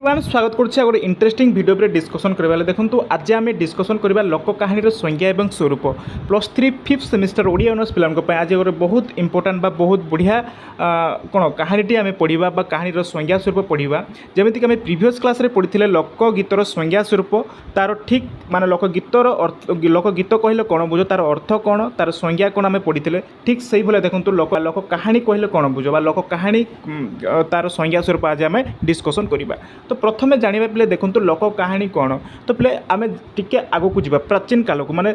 स्वागत करुच्छे गोटे interesting video पर डिस्कसन करवा देखो आज आम डिस्कसन करवा लोक कहानी संज्ञा और स्वरूप +3 5th सेमिस्टर ओडिया ऑनर्स पिलांक आज गोटे बहुत इंपोर्टाट बा बहुत बढ़िया कौन कहानीटी आम पढ़ा कहानी संज्ञा स्वरूप पढ़ा जमीक आम प्रिवियस क्लास रे पढ़ी लोकगीतर संज्ञा स्वरूप तार ठीक माने लोकगीतर लोकगीत कहले कौन बुझ तार अर्थ कौन तार संज्ञा कौन आम पढ़ी ठीक से भाई देखो लोक कहानी कहले कौन बुझ लोक कहानी तार संज्ञा स्वरूप आज आम डिस्कसन करवा। तो प्रथम जाना पे देखो लोक कहानी कौन तो पे आम टे आग को जा प्राचीन काल को माने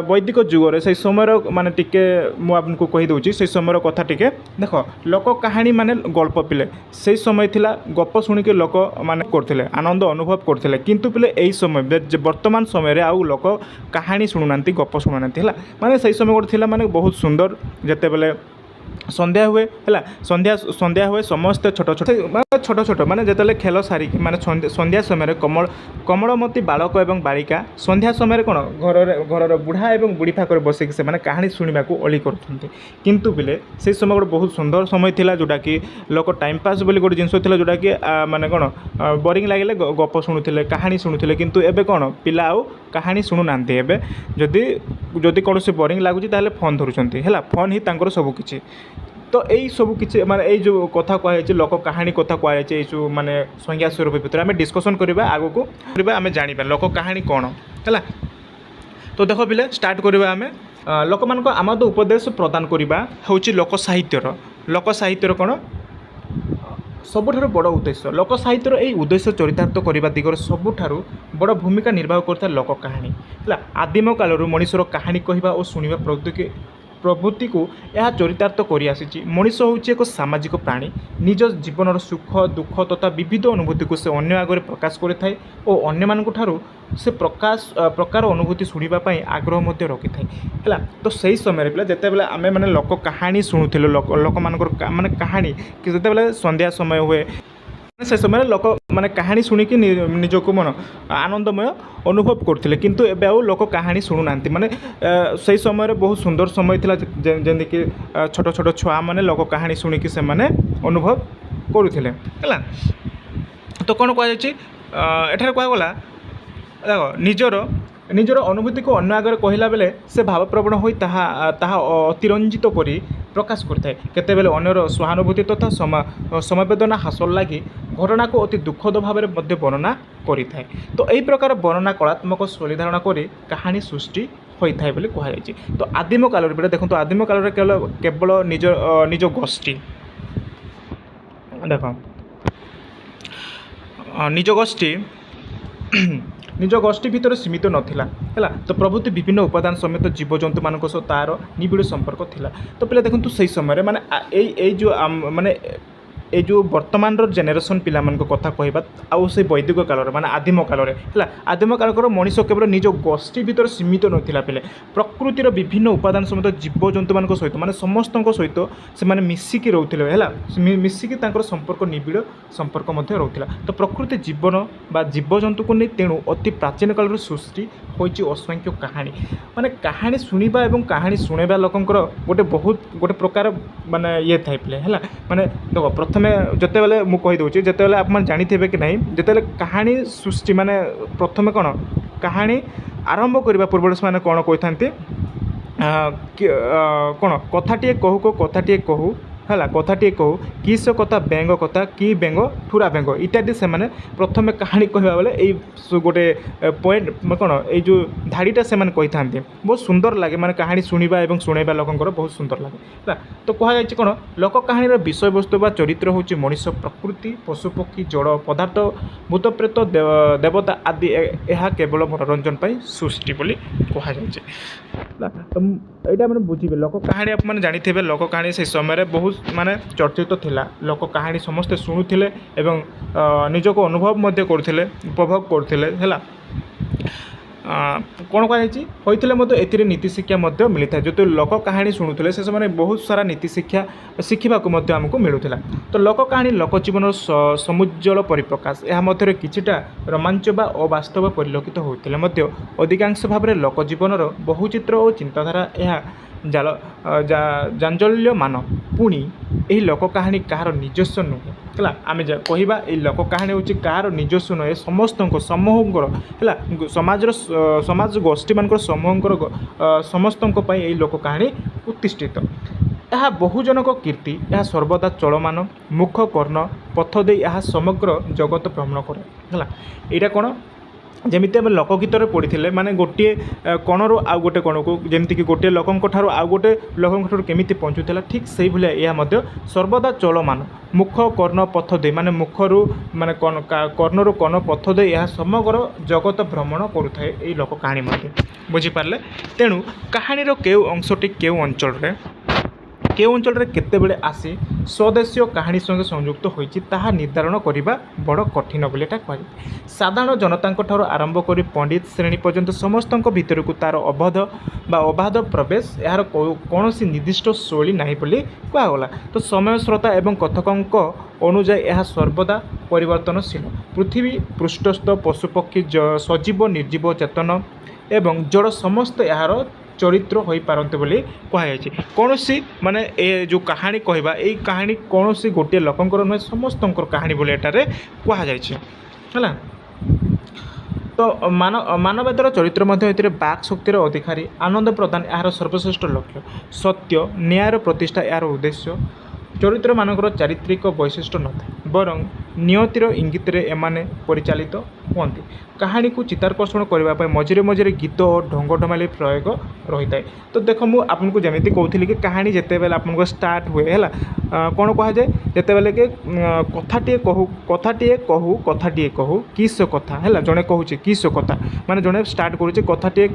वैदिक जुगर से समय माने टिके मुझे कहीदे से समय कथा टिके देख लोक कहानी माने गल्प पिले से समय थिला गप शुणिक लोक माने करथिले आनंद अनुभव करथिले किंतु पिले एई समय वर्तमान समय रे आउ लोक कहानी शुणुनांती गप शुणुनांती है माने से समय गोटे थिला माने बहुत सुंदर जेते बेले संध्या हुए है संध्या हुए समस्ते छोट छोट माने जिते खेल सारिक माने संध्या समय कमलमती बालक एवं बालिका संध्या समय कौन घर बुढ़ा और बुढ़ी पाखे बसिक से कहानी शुणा अली करतु बिले से समय गोटे बहुत सुंदर समय थिला जोटा कि लोक टाइम पास बोली गोटे जिनस जोटा कि माने कौन बोरिंग लगे गप शुणुले कहानी शुणुले किंतु एबे कौन पिला आउ कहानी शुणुना जदि जदि कौन से बोरिंग लगुच फोन धरुंच है फोन ही सबकि तो यही सब किसी माने जो कथा कहुई लोक कहानी कथा कहुई जो माने संज्ञा स्वरूप भितर आम डिस्कसन करवा आग को आम जाना लोक कहानी कौन है। तो देख पिले स्टार्ट करवा आम लोक मान आमद उपदेश प्रदान करवा हूँ लोक साहित्यर कौन सबुठारु बड़ उद्देश्य लोक साहित्यर यही उद्देश्य चरितार्थ करने दिगरे सबुठारु बड़ भूमिका निर्वाह करता लोक कहानी है। आदिम कालू मनीषर कहानी कहवा और शुणा प्रवृत्ति को यह चरितार्थ कर आसी मनीष हूँ एक सामाजिक प्राणी निज जीवन सुख दुख तथा विविध अनुभूति को से अन्य आगे प्रकाश करें और अन्य मानक ठारू से प्रकार अनुभूति शुणापी आग्रह रखी है। तो सही समय पे जिते बे आम मैंने लोक कहानी शुणुलु लोक माने कहानी कि जिते संध्या समय हुए से समय लोक माने कहानी शुणिकी निजक मन आनंदमय अनुभव करते किंतु एबे आउ लोक कहानी शुणुना माने से समय बहुत सुंदर समय थिला जमीक छोट छोट छुआ मैंने लोक कहानी शुणिकी से माने अनुभव करुले है। तो कौन कहुच्छे कहगला देख निजर अनुभूति को अन्य आगे कहला बेले से भावप्रवण हो अतिरंजित कर प्रकाश करता केते बेले अन्यर सहानुभूति तथा समवेदना हासिल लगी घटना को अति दुखद भाव में वर्णना करें। तो यही प्रकार वर्णना कलात्मक शैली धारण कर कहानी सृष्टि होता है कहुई। तो आदिम काल पे देखो आदिम काल केवल निज गोष्ठी देख निज गोष्ठी भितर सीमित नाला है। तो प्रभृति विभिन्न उपादान समेत जीवजंतु मान तार निबिड़ संपर्क थिला। तो पे देखो से समय माने जो माने ये जो वर्तमान जेनेरेशन पिला कथा कहबा आउ से वैदिक काल माने आदिम काल है आदिम काल मनीष केवल निज गोष्ठी भितर सीमित नाला पे प्रकृतिर विभिन्न उपादान समेत जीवजंतु मान सहित माने समस्त सहित से मिसिकी रोते है मिसिकी संपर्क निबिड़ संपर्क रोला। तो प्रकृति जीवन बा जीवजंतु को नहीं तेणु अति प्राचीन काल सृष्टि होती असंख्य कहानी माने कहानी शुणा और कहानी शुणा लोकंर गोटे बहुत गोटे प्रकार माने ये थाए है माने देख प्रथम जिते बेले मुझे जिते बेले आप जानी कि नहीं जिते कहानी सृष्टि माने प्रथम कौन कहानी आरंभ करने पूर्व से कौन कही कौन कथाटे कहू कथाटे कहू है कथाटे कहू किस कथा बेंग कथा कि बेंग ठुरा बेंग इत्यादि से माने प्रथम कहानी कहवा बेले यही गोटे पॉइंट कौन ये जो धाड़ीटा से कही था बहुत सुंदर लगे माने कहानी शुणा और शुणा लोकंर बहुत सुंदर लगे है। तो कहुई कौन लोक कहानी विषय वस्तु बा चरित्र हूँ मनीष प्रकृति पशुपक्षी जड़ पदार्थ भूत प्रेत देवता आदि यह केवल मनोरंजन सृष्टि बोली कहुई। तो यहाँ मैंने बुझे लोक कहानी आप जानी लोक कहानी से समय बहुत माने चर्चित थिला लोक कहानी समस्ते शुणुले एवं निजक अनुभव करते उपभोग करते है। कौन कहुई ए नीति शिक्षा मिलता है जो लोक कहानी शुणुले से समय बहुत सारा नीति शिक्षा शिखा आमको मिलूला। तो लोक कहानी लोक जीवन समुज्जल परिप्रकाश यह किछिटा रोमांच बा अवास्तव परिलक्षित होते अधिकांश भाव में लोक जीवन बहुचित्र और चिंताधारा यह ଜାଞ୍ଜଲ୍ୟମାନ। ପୁଣି ଏହି ଲୋକ କାହାଣୀ କାହାର ନିଜସ୍ୱ ନୁହେଁ ହେଲା। ଆମେ କହିବା ଏହି ଲୋକ କାହାଣୀ ହେଉଛି କାହାର ନିଜସ୍ୱ ନୁହେଁ, ସମସ୍ତଙ୍କ ସମୂହଙ୍କର ହେଲା, ସମାଜ ଗୋଷ୍ଠୀମାନଙ୍କର ସମୂହଙ୍କର ସମସ୍ତଙ୍କ ପାଇଁ ଏହି ଲୋକ କାହାଣୀ ପ୍ରତିଷ୍ଠିତ। ଏହା ବହୁଜନକ କୀର୍ତ୍ତି, ଏହା ସର୍ବଦା ଚଳମାନ, ମୁଖ କର୍ଣ୍ଣ ପଥ ଦେଇ ଏହା ସମଗ୍ର ଜଗତ ଭ୍ରମଣ କରେ ହେଲା। ଏଇଟା କ'ଣ, ଯେମିତି ଆମେ ଲୋକଗୀତରେ ପଢ଼ିଥିଲେ, ମାନେ ଗୋଟିଏ କଣରୁ ଆଉ ଗୋଟେ କଣକୁ, ଯେମିତିକି ଗୋଟିଏ ଲୋକଙ୍କ ଠାରୁ ଆଉ ଗୋଟେ ଲୋକଙ୍କ ଠାରୁ କେମିତି ପହଞ୍ଚୁଥିଲା, ଠିକ୍ ସେଇଭଳିଆ ଏହା ମଧ୍ୟ ସର୍ବଦା ଚଳମାନ, ମୁଖ କର୍ଣ୍ଣ ପଥ ଦେଇ, ମାନେ ମୁଖରୁ ମାନେ କର୍ଣ୍ଣରୁ କର୍ଣ୍ଣ ପଥ ଦେଇ ଏହା ସମଗ୍ର ଜଗତ ଭ୍ରମଣ କରୁଥାଏ ଏହି ଲୋକ କାହାଣୀ ମଧ୍ୟ। ବୁଝିପାରିଲେ? ତେଣୁ କାହାଣୀର କେଉଁ ଅଂଶଟି କେଉଁ ଅଞ୍ଚଳରେ କେତେବେଳେ ଆସି ସ୍ୱଦେଶୀୟ କାହାଣୀ ସଙ୍ଗେ ସଂଯୁକ୍ତ ହୋଇଛି ତାହା ନିର୍ଦ୍ଧାରଣ କରିବା ବଡ଼ କଠିନ ବୋଲି ଏଟା କୁହାଯାଏ। ସାଧାରଣ ଜନତାଙ୍କ ଠାରୁ ଆରମ୍ଭ କରି ପଣ୍ଡିତ ଶ୍ରେଣୀ ପର୍ଯ୍ୟନ୍ତ ସମସ୍ତଙ୍କ ଭିତରକୁ ତା'ର ଅବାଧ ପ୍ରବେଶ, ଏହାର କୌଣସି ନିର୍ଦ୍ଦିଷ୍ଟ ଶୈଳୀ ନାହିଁ ବୋଲି କୁହାଗଲା। ତ ସମୟ ଶ୍ରୋତା ଏବଂ କଥକଙ୍କ ଅନୁଯାୟୀ ଏହା ସର୍ବଦା ପରିବର୍ତ୍ତନଶୀଳ। ପୃଥିବୀ ପୃଷ୍ଠସ୍ଥ ପଶୁପକ୍ଷୀ, ସଜୀବ ନିର୍ଜୀବ, ଚେତନ ଏବଂ ଜଡ଼ ସମସ୍ତେ ଏହାର ଚରିତ୍ର ହୋଇପାରନ୍ତି ବୋଲି କୁହାଯାଇଛି। କୌଣସି ମାନେ ଏ ଯେଉଁ କାହାଣୀ କହିବା, ଏଇ କାହାଣୀ କୌଣସି ଗୋଟିଏ ଲୋକଙ୍କର ନୁହେଁ, ସମସ୍ତଙ୍କର କାହାଣୀ ବୋଲି ଏଠାରେ କୁହାଯାଇଛି ହେଲା। ତ ମାନବେଦର ଚରିତ୍ର ମଧ୍ୟ ଏଥିରେ ବାକ୍ ଶକ୍ତିର ଅଧିକାରୀ, ଆନନ୍ଦ ପ୍ରଦାନ ଏହାର ସର୍ବଶ୍ରେଷ୍ଠ ଲକ୍ଷ୍ୟ, ସତ୍ୟ ନ୍ୟାୟର ପ୍ରତିଷ୍ଠା ଏହାର ଉଦ୍ଦେଶ୍ୟ। ଚରିତ୍ରମାନଙ୍କର ଚାରିତ୍ରିକ ବୈଶିଷ୍ଟ୍ୟ ନଥାଏ, ବରଂ ନିୟତିର ଇଙ୍ଗିତରେ ଏମାନେ ପରିଚାଳିତ ହୁଅନ୍ତି। କାହାଣୀକୁ ଚିତ୍ତାକର୍ଷଣ କରିବା ପାଇଁ ମଝିରେ ମଝିରେ ଗୀତ ଓ ଢଙ୍ଗଢମାଲି ପ୍ରୟୋଗ ରହିଥାଏ। ତ ଦେଖ, ମୁଁ ଆପଣଙ୍କୁ ଯେମିତି କହୁଥିଲି କି କାହାଣୀ ଯେତେବେଳେ ଆପଣଙ୍କ ଷ୍ଟାର୍ଟ ହୁଏ ହେଲା, କ'ଣ କୁହାଯାଏ, ଯେତେବେଳେ କି କଥାଟିଏ କହୁ କିସ କଥା ହେଲା, ଜଣେ କହୁଛି କିସ କଥା, ମାନେ ଜଣେ ଷ୍ଟାର୍ଟ କରୁଛି କଥାଟିଏ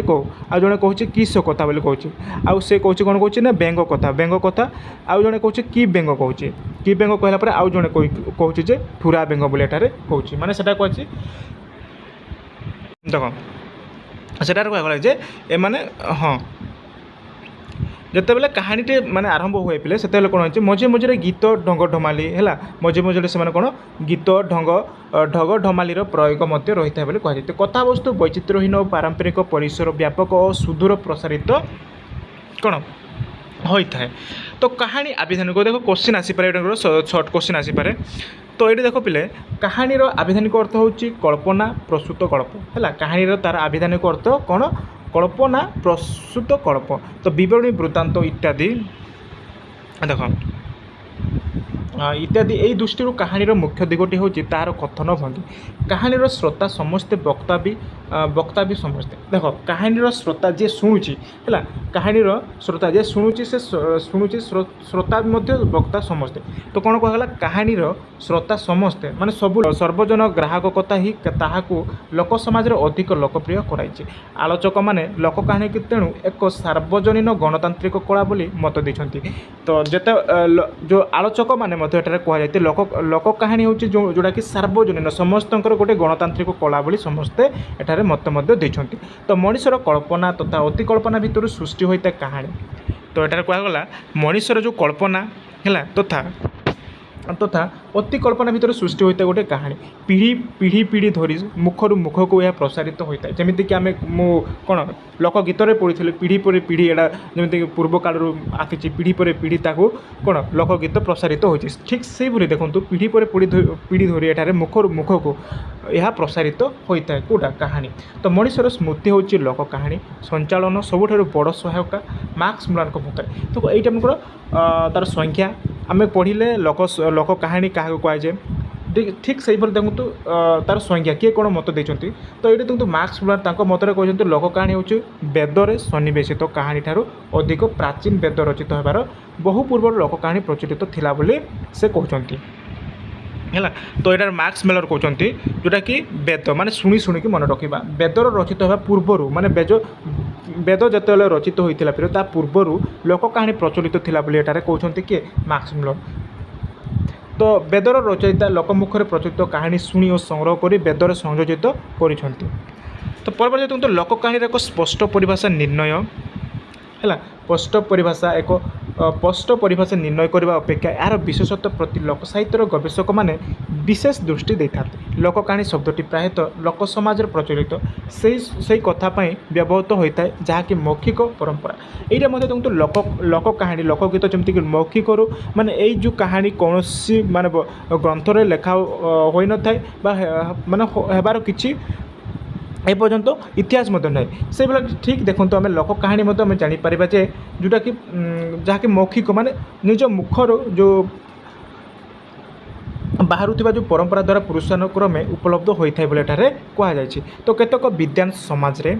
କହୁ, ଆଉ ଜଣେ କହୁଛି କିସ କଥା ବୋଲି କହୁଛି, ଆଉ ସେ କହୁଛି କ'ଣ କହୁଛି ନା ବେଙ୍ଗ କଥା, ଆଉ ଜଣେ କହୁଛି କି ବେଙ୍ଗ କହୁଛି, କି ବେଙ୍ଗ କହିଲା ପରେ ଆଉ ଜଣେ କହୁଛି ଯେ ଠୁରା ବେଙ୍ଗ ବୋଲି ଏଠାରେ କହୁଛି, ମାନେ ସେଟା କହୁଛି। ଦେଖ, ସେଟାରେ କୁହାଗଲା ଯେ ଏମାନେ ହଁ, ଯେତେବେଳେ କାହାଣୀଟି ମାନେ ଆରମ୍ଭ ହୁଏ ପିଲେ, ସେତେବେଳେ କ'ଣ ହେଉଛି, ମଝିରେ ଗୀତ ଢଙ୍ଗଢମାଲି ହେଲା, ମଝିରେ ସେମାନେ କ'ଣ ଗୀତ ଢଙ୍ଗଢମାଲିର ପ୍ରୟୋଗ ମଧ୍ୟ ରହିଥାଏ ବୋଲି କୁହାଯାଏ। କଥାବସ୍ତୁ ବୈଚିତ୍ର୍ୟହୀନ ଓ ପାରମ୍ପରିକ ପରିସର ବ୍ୟାପକ ଓ ସୁଦୂର ପ୍ରସାରିତ କ'ଣ ହୋଇଥାଏ। ତ କାହାଣୀ ଆବିଧାନିକ, ଦେଖ କୋଶ୍ଚିନ୍ ଆସିପାରେ, ଏଇଟାଙ୍କର ସର୍ଟ କୋଶ୍ଚିନ୍ ଆସିପାରେ। ତ ଏଇଠି ଦେଖ ପିଲେ, କାହାଣୀର ଆବିଧାନିକ ଅର୍ଥ ହେଉଛି କଳ୍ପନା ପ୍ରସୂତ ଗଳ୍ପ ହେଲା। କାହାଣୀର ତା'ର ଆବିଧାନିକ ଅର୍ଥ କ'ଣ, କଳ୍ପନା ପ୍ରସୂତ ଗଳ୍ପ। ତ ବିବରଣୀ, ବୃତ୍ତାନ୍ତ ଇତ୍ୟାଦି ଦେଖ ଇତ୍ୟାଦି ଏହି ଦୃଷ୍ଟିରୁ କାହାଣୀର ମୁଖ୍ୟ ଦିଗଟି ହେଉଛି ତାହାର କଥନ ଭଙ୍ଗୀ। କାହାଣୀର ଶ୍ରୋତା ସମସ୍ତେ, ବକ୍ତା ବି ସମସ୍ତେ। ଦେଖ, କାହାଣୀର ଶ୍ରୋତା ଯିଏ ଶୁଣୁଛି ହେଲା, କାହାଣୀର ଶ୍ରୋତା ଯିଏ ଶୁଣୁଛି, ସେ ଶୁଣୁଛି, ଶ୍ରୋତା ମଧ୍ୟ ବକ୍ତା ସମସ୍ତେ। ତ କ'ଣ କୁହାଗଲା, କାହାଣୀର ଶ୍ରୋତା ସମସ୍ତେ ମାନେ ସବୁ ସର୍ବଜନ ଗ୍ରାହକ କଥା ହିଁ ତାହାକୁ ଲୋକ ସମାଜରେ ଅଧିକ ଲୋକପ୍ରିୟ କରାଇଛି। ଆଲୋଚକମାନେ ଲୋକ କାହାଣୀକୁ ତେଣୁ ଏକ ସାର୍ବଜନୀନ ଗଣତାନ୍ତ୍ରିକ କଳା ବୋଲି ମତ ଦେଇଛନ୍ତି। ତ ଯେଉଁ ଆଲୋଚକମାନେ ମଧ୍ୟ ଏଠାରେ କୁହାଯାଇଛି, ଲୋକ କାହାଣୀ ହେଉଛି ଯେଉଁଟାକି ସାର୍ବଜନୀନ, ସମସ୍ତଙ୍କର ଗୋଟେ ଗଣତାନ୍ତ୍ରିକ କଳା ବୋଲି ସମସ୍ତେ ଏଠାରେ ମତ ମଧ୍ୟ ଦେଇଛନ୍ତି। ତ ମଣିଷର କଳ୍ପନା ତଥା ଅତି କଳ୍ପନା ଭିତରୁ ସୃଷ୍ଟି ହୋଇଥାଏ କାହାଣୀ। ତ ଏଠାରେ କୁହାଗଲା, ମଣିଷର ଯେଉଁ କଳ୍ପନା ହେଲା ତଥା ଅତି କଳ୍ପନା ଭିତରେ ସୃଷ୍ଟି ହୋଇଥାଏ ଗୋଟେ କାହାଣୀ। ପିଢ଼ି ଧରି ମୁଖରୁ ମୁଖକୁ ଏହା ପ୍ରସାରିତ ହୋଇଥାଏ। ଯେମିତିକି ମୁଁ କ'ଣ ଲୋକଗୀତରେ ପଢ଼ିଥିଲି, ପିଢ଼ି ପରେ ପିଢ଼ି, ଏଇଟା ଯେମିତିକି ପୂର୍ବ କାଳରୁ ଆସିଛି, ପିଢ଼ି ପରେ ପିଢ଼ି ତାକୁ କ'ଣ ଲୋକଗୀତ ପ୍ରସାରିତ ହୋଇଛି। ଠିକ୍ ସେଇଭଳି ଦେଖନ୍ତୁ, ପିଢ଼ି ପରେ ପିଢ଼ି ଧରି ଏଠାରେ ମୁଖରୁ ମୁଖକୁ ଏହା ପ୍ରସାରିତ ହୋଇଥାଏ କେଉଁଟା, କାହାଣୀ। ତ ମଣିଷର ସ୍ମୃତି ହେଉଛି ଲୋକ କାହାଣୀ ସଞ୍ଚାଳନ ସବୁଠାରୁ ବଡ଼ ସହାୟକ ମାର୍କସ୍ ମୁଲରଙ୍କ ମତରେ। ତ ଏଇଟା ଆମର ତା'ର ସଂଖ୍ୟା ଆମେ ପଢ଼ିଲେ ଲୋକ କାହାଣୀ କାହାକୁ କୁହାଯାଏ। ଠିକ୍ ସେଇଭଳି ଦେଖନ୍ତୁ ତା'ର ସଂଜ୍ଞା କିଏ କ'ଣ ମତ ଦେଇଛନ୍ତି। ତ ଏଇଠି ଦେଖନ୍ତୁ ମାର୍କସ୍ ମୁଲର ତାଙ୍କ ମତରେ କହିଛନ୍ତି ଲୋକ କାହାଣୀ ହେଉଛି ବେଦରେ ସନ୍ନିବେଶିତ କାହାଣୀ ଠାରୁ ଅଧିକ ପ୍ରାଚୀନ, ବେଦ ରଚିତ ହେବାର ବହୁ ପୂର୍ବରୁ ଲୋକ କାହାଣୀ ପ୍ରଚଳିତ ଥିଲା ବୋଲି ସେ କହୁଛନ୍ତି ହେଲା। ତ ଏଇଟାର ମାର୍କସ୍ ମୁଲର କହୁଛନ୍ତି ଯେଉଁଟାକି ବେଦ ମାନେ ଶୁଣିକି ମନେ ରଖିବା, ବେଦର ରଚିତ ହେବା ପୂର୍ବରୁ, ମାନେ ବେଦ ଯେତେବେଳେ ରଚିତ ହୋଇଥିଲା ତା ପୂର୍ବରୁ ଲୋକ କାହାଣୀ ପ୍ରଚଳିତ ଥିଲା ବୋଲି ଏଠାରେ କହୁଛନ୍ତି କିଏ, ମାର୍କସ୍ ମୁଲର। ତ ବେଦର ରଚୟିତା ଲୋକମୁଖରେ ପ୍ରଚଳିତ କାହାଣୀ ଶୁଣି ଓ ସଂଗ୍ରହ କରି ବେଦରେ ସଂଯୋଜିତ କରିଛନ୍ତି। ତ ପରବର୍ତ୍ତୀ ଦେଖନ୍ତୁ ଲୋକ କାହାଣୀର ଏକ ସ୍ପଷ୍ଟ ପରିଭାଷା ନିର୍ଣ୍ଣୟ ହେଲା। ସ୍ପଷ୍ଟ ପରିଭାଷା, ଏକ ସ୍ପଷ୍ଟ ପରିଭାଷା ନିର୍ଣ୍ଣୟ କରିବା ଅପେକ୍ଷା ଏହାର ବିଶେଷତ୍ୱ ପ୍ରତି ଲୋକସାହିତ୍ୟର ଗବେଷକମାନେ ବିଶେଷ ଦୃଷ୍ଟି ଦେଇଥାନ୍ତି। ଲୋକକାହାଣୀ ଶବ୍ଦଟି ପ୍ରାୟତଃ ଲୋକ ସମାଜରେ ପ୍ରଚଳିତ ସେଇ କଥା ପାଇଁ ବ୍ୟବହୃତ ହୋଇଥାଏ ଯାହାକି ମୌଖିକ ପରମ୍ପରା। ଏଇଟା ମଧ୍ୟ ଦେଖନ୍ତୁ ଲୋକ କାହାଣୀ ଲୋକଗୀତ ଯେମିତିକି ମୌଖିକରୁ ମାନେ ଏଇ ଯେଉଁ କାହାଣୀ କୌଣସି ମାନେ ଗ୍ରନ୍ଥରେ ଲେଖା ହୋଇନଥାଏ ବା ମାନେ ହେବାର କିଛି এপর্যন্ত ইতিহাস মধ্যে নাই সেইভাবে ঠিক দেখুন আমি লোক কাহিনী মধ্যে আমি জাঁপারা যে যেটাকি যাকে মৌখিক মানে নিজ মুখর যে বাহুথিবা যে পরম্পরা দ্বারা পুরুষানুক্রমে উপলব্ধ হয়ে থাকে বলে এখানে কুহযাই। তো কেতক বিদ্বান সমাজরে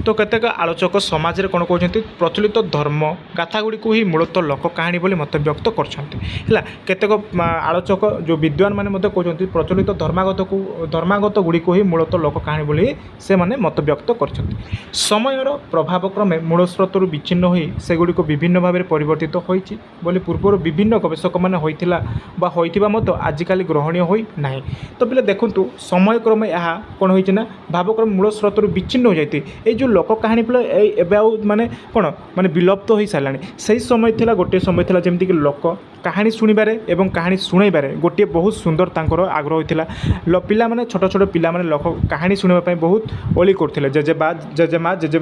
তো কেতেক আলোচক সমাজরে কোণ কৌন প্রচলিত ধর্ম গাথাগুড়ি হি মূলত লোক কাহিনী বলে মত ব্যক্ত করছেন। হ্যাঁ কেতেক আলোচক যে বিদ্বান মানে মধ্যে কৌন প্রচলিত ধর্মাগত গুড়ি হি মূলত লোক কাহিনী বলে সে মত ব্যক্ত করছেন। সময়র প্রভাবক্রমে মূল স্রোতর বিচ্ছিন্ন হয়ে সেগুড়ি বিভিন্ন ভাবে পরিবর্তিত হয়েছে বলে পূর্বর বিভিন্ন গবেষক মানে হয়েছিল বা হয়েছে মত আজকাল গ্রহণীয় হয়ে না। তো বলে দেখুন সময়ক্রমে এহা কোণ হয়েছে না ভাবক্রমে মূল স্রোতর বিচ্ছিন্ন হয়ে যাই এই যে লোক কাহিনী বলে এবে মানে কোণ মানে বিলুপ্ত হয়ে সারা সেই সময় লা গোটিয়ে সময় লা যেমিতিকি লোক কাহিনী শুণবারে এবং কাহিনী শুণাইবারে গোটিয়ে বহুত সুন্দর তাঁর আগ্রহ হয়েছিল। পিলা মানে ছোট ছোট পিলা মানে লোক কাহিনী শুণবা বহুত ওলি করলে জেজেমা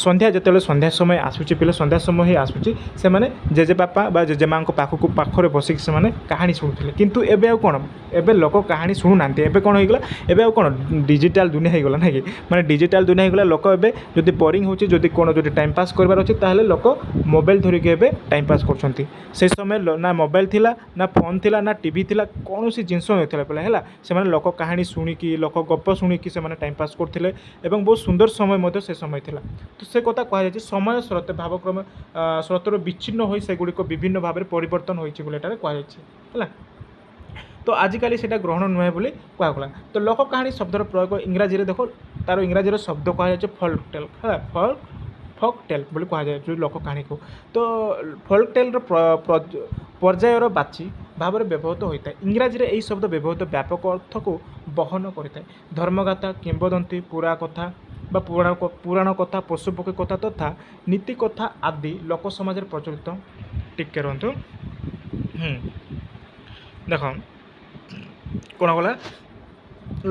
সন্ধ্যা যেতবে সন্ধ্যা সময় আসুচি পিলা সন্ধ্যা সময় হি আসুচি সে জেজেবাপা বা জেজেমা পাখে বসিকি সে কাহিনী শুণুলে কিন্তু এবে কোণ এবে লোক কাহিনী শুণু না এবে কোণ হয়ে গলা এবে কোণ ডিজিটাল দুনিয়া হয়ে গলা না কি মানে ডিজিটাল দুনিয়া হয়ে গলা লোক এবে যদি বোরিং হচ্ছে যদি কোণ যদি টাইম পাস করবার আছে তাহলে লোক মোবাইল ধরিকি এবে টাইম পাস করছেন। সেই সময় না মোবাইল লা না ফোন লা না টিভি লা কৌশি জিনিস নথিলা পেলা হ্যাঁ সে লোক কাহিনী শুণিকি লোক গপ শুণিকি সে টাইম পাস করলে এবং বহু সুন্দর সময় মধ্যে সে সময় লা। তো সে কথা কুহযাই সময় স্রোতে ভাবক্রমে স্রোতর বিচ্ছিন্ন হয়ে সেগুড়ি বিভিন্ন ভাবে পরিবর্তন হয়েছে বলে এটার কুহযাই হ্যাঁ। তো আজকাল সেটা গ্রহণ নুহে বলে কুহগলা। তো লোক কাহিনী শব্দর প্রয়োগ ইংরাজীরে দেখো তার ইংরাজীর শব্দ কুহযাচ্ছে ফোক টেল হ্যাঁ ফোক টেল বলে কুহযায় যে লোক কাহিনীকে। তো ফোক টেলর পর্যায়র বাচি ভাবে ব্যবহৃত হয়ে থাকে। ইংরাজীরে এই শব্দ ব্যবহৃত ব্যাপক অর্থকু বহন করে থাকে। ধর্মগাথা কিংবদন্তী পুরা কথা বা পুরাণ কথা পশুপক্ষী কথা তথা নীতি কথা আদি লোক সমাজের প্রচলিত টিকে রহতু দেখ কোণ গলা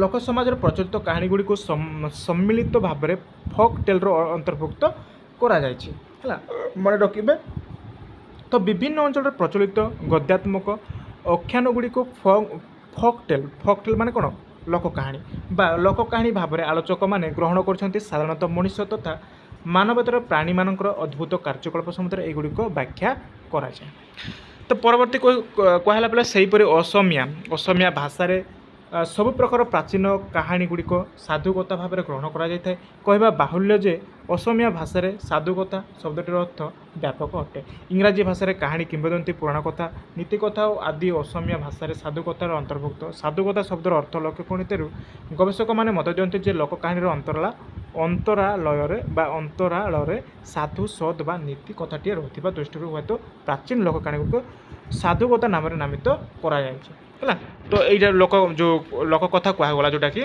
লোক সমাজের প্রচলিত কাহিনীগুড়ি সম্মিলিত ভাবে ফোক টেলর অন্তর্ভুক্ত করা যাইছে হ্যাঁ মনে রখিবে। তো বিভিন্ন অঞ্চলের প্রচলিত গদ্যাত্মক আখ্যানগুড়ি ফোক টেল মানে কোণ লোক কাহিনী বা লোক কাহিনী ভাবে আলোচক মানে গ্রহণ করছেন সাধারণতঃ মনুষ্য তথা মানবতার প্রাণী মানଙ୍କର অদ্ভুত কার্যকলাপ সম্বন্ধে এইগুড়ি ব্যাখ্যা করা যায়। তো পরবর্তী কুহলা বেলা সেইপরি অসমিয়া ভাষার ସବୁ ପ୍ରକାର ପ୍ରାଚୀନ କାହାଣୀ ଗୁଡ଼ିକ ସାଧୁକଥା ଭାବରେ ଗ୍ରହଣ କରାଯାଇଥାଏ। କହିବା ବାହୁଲ୍ୟ ଯେ ଅସମିଆ ଭାଷାରେ ସାଧୁକଥା ଶବ୍ଦଟିର ଅର୍ଥ ବ୍ୟାପକ ଅଟେ। ଇଂରାଜୀ ଭାଷାରେ କାହାଣୀ କିମ୍ବଦନ୍ତୀ ପୁରାଣ କଥା ନୀତିକଥା ଓ ଆଦି ଅସମିଆ ଭାଷାରେ ସାଧୁକଥାର ଅନ୍ତର୍ଭୁକ୍ତ। ସାଧୁକଥା ଶବ୍ଦର ଅର୍ଥ ଲକ୍ଷ୍ୟ ଗଣିତରୁ ଗବେଷକମାନେ ମତ ଦିଅନ୍ତି ଯେ ଲୋକ କାହାଣୀର ଅନ୍ତରାଳରେ ସାଧୁ ସଦ୍ ବା ନୀତି କଥାଟିଏ ରହିଥିବା ଦୃଷ୍ଟିରୁ ହୁଏତ ପ୍ରାଚୀନ ଲୋକ କାହାଣୀଗୁଡ଼ିକ ସାଧୁକଥା ନାମରେ ନାମିତ କରାଯାଇଛି ହେଲା। তো এইটা লোক কথা কুহগলা যেটাকি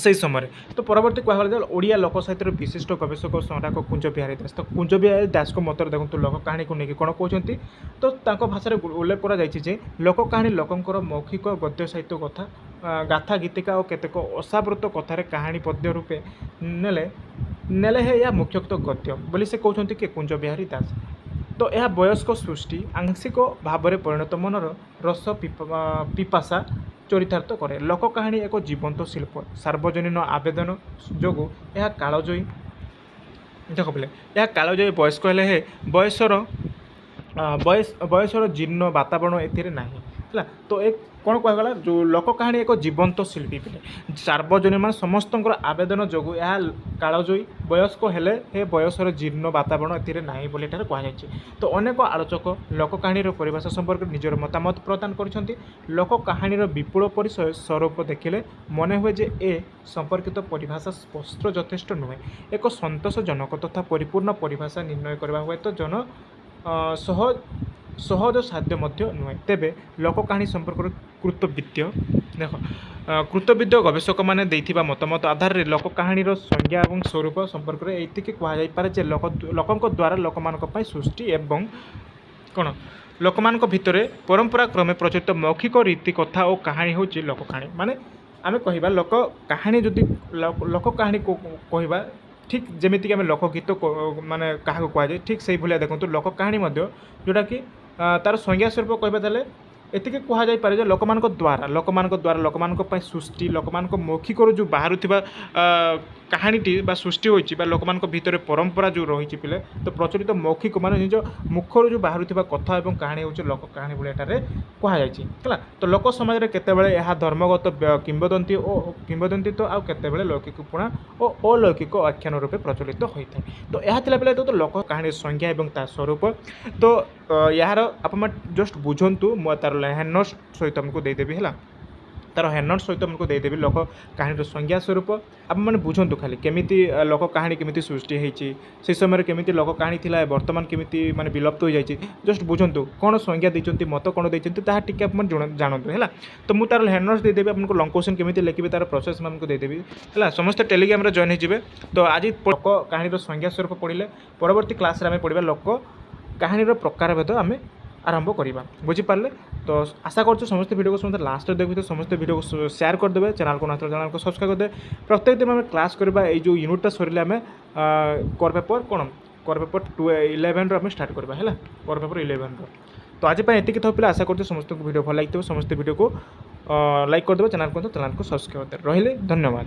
সেই সময়। তো পরবর্তী কুহগলা যে ওড়িয়া লোক সাহিত্যের বিশিষ্ট গবেষক সম্রাট কুঞ্জ বিহারী দাস। তো কুঞ্জ বিহারী দাসক মতরে দেখুন লোক কাহিনী নিয়ে কোণ কৌঁচ তো তাঁর ভাষার উল্লেখ করা যাই যে লোক কাহিনী লোকর মৌখিক গদ্য সাহিত্য কথা গাথা গীতিকা ও কেতেক অসাবৃত কথার কাহিনী পদ্য রূপে নেলে হে ইয়া মুখ্যতঃ গদ্য বলে সে কৌন কি কুঞ্জ বিহারী দাস। তো ଏହା ବୟସ୍କ ସୃଷ୍ଟି ଆଂଶିକ ଭାବରେ ପରିଣତ ମନର ରସ ପିପାସା ଚରିତାର୍ଥ କରେ। ଲୋକ କାହାଣୀ ଏକ ଜୀବନ୍ତ ଶିଳ୍ପ ସାର୍ବଜନୀନ ଆବେଦନ ଯୋଗୁଁ ଏହା କାଳଜୟୀ ଦେଖ ବୋଲେ ଏହା କାଳଜୟୀ ବୟସ୍କ ହେଲେ ହେ ବୟସର ଜୀର୍ଣ୍ଣ ବାତାବରଣ ଏଥିରେ ନାହିଁ ହେଲା। ତ ଏ କ'ଣ କୁହାଗଲା ଯେଉଁ ଲୋକ କାହାଣୀ ଏକ ଜୀବନ୍ତ ଶିଳ୍ପୀ ବୋଲେ ସାର୍ବଜନୀନ ମାନେ ସମସ୍ତଙ୍କର ଆବେଦନ ଯୋଗୁଁ ଏହା କାଳଜୟୀ ବୟସ୍କ ହେଲେ ହେ ବୟସର ଜୀର୍ଣ୍ଣ ବାତାବରଣ ଏଥିରେ ନାହିଁ ବୋଲି ଏଠାରେ କୁହାଯାଇଛି। ତ ଅନେକ ଆଲୋଚକ ଲୋକ କାହାଣୀର ପରିଭାଷା ସମ୍ପର୍କରେ ନିଜର ମତାମତ ପ୍ରଦାନ କରିଛନ୍ତି। ଲୋକ କାହାଣୀର ବିପୁଳ ପରିସର ସ୍ୱରୂପ ଦେଖିଲେ ମନେ ହୁଏ ଯେ ଏ ସମ୍ପର୍କିତ ପରିଭାଷା ସ୍ପଷ୍ଟ ଯଥେଷ୍ଟ ନୁହେଁ। ଏକ ସନ୍ତୋଷଜନକ ତଥା ପରିପୂର୍ଣ୍ଣ ପରିଭାଷା ନିର୍ଣ୍ଣୟ କରିବା ହୁଏତ ସହଜ ସାଧ୍ୟ ମଧ୍ୟ ନୁହେଁ। ତେବେ ଲୋକ କାହାଣୀ ସମ୍ପର୍କରେ କୃତବିଦ୍ୟ ଦେଖ କୃତବିଦ୍ୟ ଗବେଷକମାନେ ଦେଇଥିବା ମତାମତ ଆଧାରରେ ଲୋକ କାହାଣୀର ସଂଜ୍ଞା ଏବଂ ସ୍ୱରୂପ ସମ୍ପର୍କରେ ଏତିକି କୁହାଯାଇପାରେ ଯେ ଲୋକଙ୍କ ଦ୍ୱାରା ଲୋକମାନଙ୍କ ପାଇଁ ସୃଷ୍ଟି ଏବଂ କ'ଣ ଲୋକମାନଙ୍କ ଭିତରେ ପରମ୍ପରା କ୍ରମେ ପ୍ରଚଳିତ ମୌଖିକ ରୀତି କଥା ଓ କାହାଣୀ ହେଉଛି ଲୋକ କାହାଣୀ। ମାନେ ଆମେ କହିବା ଲୋକ କାହାଣୀ ଯଦି ଲୋକ କାହାଣୀ କହିବା ଠିକ୍ ଯେମିତିକି ଆମେ ଲୋକଗୀତ ମାନେ କାହାକୁ କୁହାଯାଏ ଠିକ୍ ସେଇଭଳିଆ ଦେଖନ୍ତୁ ଲୋକ କାହାଣୀ ମଧ୍ୟ ଯେଉଁଟାକି ତା'ର ସଂଜ୍ଞା ସ୍ୱରୂପ କହିବା ତାହେଲେ ଏତିକି କୁହାଯାଇପାରେ ଯେ ଲୋକମାନଙ୍କ ଲୋକମାନଙ୍କ ପାଇଁ ସୃଷ୍ଟି ଲୋକମାନଙ୍କ ମୌଖିକରୁ ଯେଉଁ ବାହାରୁଥିବା କାହାଣୀଟି ବା ସୃଷ୍ଟି ହୋଇଛି ବା ଲୋକମାନଙ୍କ ଭିତରେ ପରମ୍ପରା ଯେଉଁ ରହିଛି ପିଲେ ତ ପ୍ରଚଳିତ ମୌଖିକ ମାନେ ନିଜ ମୁଖରୁ ଯେଉଁ ବାହାରୁଥିବା କଥା ଏବଂ କାହାଣୀ ହେଉଛି ଲୋକ କାହାଣୀ ଭଳି ଏଠାରେ କୁହାଯାଇଛି ହେଲା। ତ ଲୋକ ସମାଜରେ କେତେବେଳେ ଏହା ଧର୍ମଗତ କିମ୍ବଦନ୍ତୀ ତ ଆଉ କେତେବେଳେ ଲୌକିକ ପୁଣା ଓ ଅଲୌକିକ ଆଖ୍ୟାନ ରୂପେ ପ୍ରଚଳିତ ହୋଇଥାଏ। ତ ଏହା ଥିଲା ପିଲା ତ ଲୋକ କାହାଣୀର ସଂଜ୍ଞା ଏବଂ ତା ସ୍ୱରୂପ। ତ ଏହାର ଆପଣମାନେ ଜଷ୍ଟ ବୁଝନ୍ତୁ ମୁଁ ତାର ହ୍ୟାଣ୍ଡନୋଟ୍ସ ସହିତ ଆମକୁ ଦେଇଦେବି ହେଲା। ତାର ହ୍ୟାଣ୍ଡନୋଟ୍ସ ସହିତ ଆମକୁ ଦେଇଦେବି ଲୋକ କାହାଣୀର ସଂଜ୍ଞା ସ୍ୱରୂପ। ଆପଣମାନେ ବୁଝନ୍ତୁ ଖାଲି କେମିତି ଲୋକ କାହାଣୀ କେମିତି ସୃଷ୍ଟି ହେଇଛି ସେହି ସମୟରେ କେମିତି ଲୋକ କାହାଣୀ ଥିଲା ବର୍ତ୍ତମାନ କେମିତି ମାନେ ବିଲୁପ୍ତ ହୋଇଯାଇଛି ଜଷ୍ଟ ବୁଝନ୍ତୁ କ'ଣ ସଂଜ୍ଞା ଦେଇଛନ୍ତି ମତ କ'ଣ ଦେଇଛନ୍ତି ତାହା ଟିକେ ଆପଣ ଜାଣନ୍ତୁ ହେଲା। ତ ମୁଁ ତାର ହ୍ୟାଣ୍ଡନୋଟ୍ସ ଦେଇଦେବି ଆପଣଙ୍କୁ ଲଙ୍ଗ କ୍ୱେଶ୍ଚନ୍ କେମିତି ଲେଖିବେ ତାର ପ୍ରୋସେସ୍ ମୁଁ ଆମକୁ ଦେଇଦେବି ହେଲା। ସମସ୍ତେ ଟେଲିଗ୍ରାମରେ ଜଏନ୍ ହେଇଯିବେ। ତ ଆଜି ଲୋକ କାହାଣୀର ସଂଜ୍ଞା ସ୍ୱରୂପ ପଢ଼ିଲେ ପରବର୍ତ୍ତୀ କ୍ଲାସ୍ରେ ଆମେ ପଢ଼ିବା ଲୋକ କାହାଣୀର ପ୍ରକାରଭେଦ ଆମେ ଆରମ୍ଭ କରିବା। ବୁଝିପାରିଲେ? ତ ଆଶା କରୁଛୁ ସମସ୍ତେ ଭିଡ଼ିଓକୁ ସମସ୍ତେ ଲାଷ୍ଟରେ ଦେଖୁଥିବେ ସମସ୍ତେ ଭିଡ଼ିଓକୁ ସେୟାର କରିଦେବେ ଚ୍ୟାନେଲକୁ ନଥିଲେ ଚ୍ୟାନେଲକୁ ସବସ୍କ୍ରାଇବ୍ କରିଦେବେ। ପ୍ରତ୍ୟେକ ଦିନ ଆମେ କ୍ଲାସ୍ କରିବା ଏଇ ଯେଉଁ ୟୁନିଟ୍ଟା ସରିଲେ ଆମେ କୋର୍ ପେପର୍ 11ର ଆମେ ଷ୍ଟାର୍ଟ କରିବା ହେଲା କୋର୍ ପେପର୍ 11ର। ତ ଆଜି ପାଇଁ ଏତିକି ଥାଉ ପିଲା ଆଶା କରୁଛୁ ସମସ୍ତଙ୍କୁ ଭିଡ଼ିଓ ଭଲ ଲାଗିଥିବ ସମସ୍ତେ ଭିଡ଼ିଓକୁ ଲାଇକ୍ କରିଦେବେ ଚ୍ୟାନେଲକୁ ସବସ୍କ୍ରାଇବ୍ କରିଦେବେ। ରହିଲେ ଧନ୍ୟବାଦ।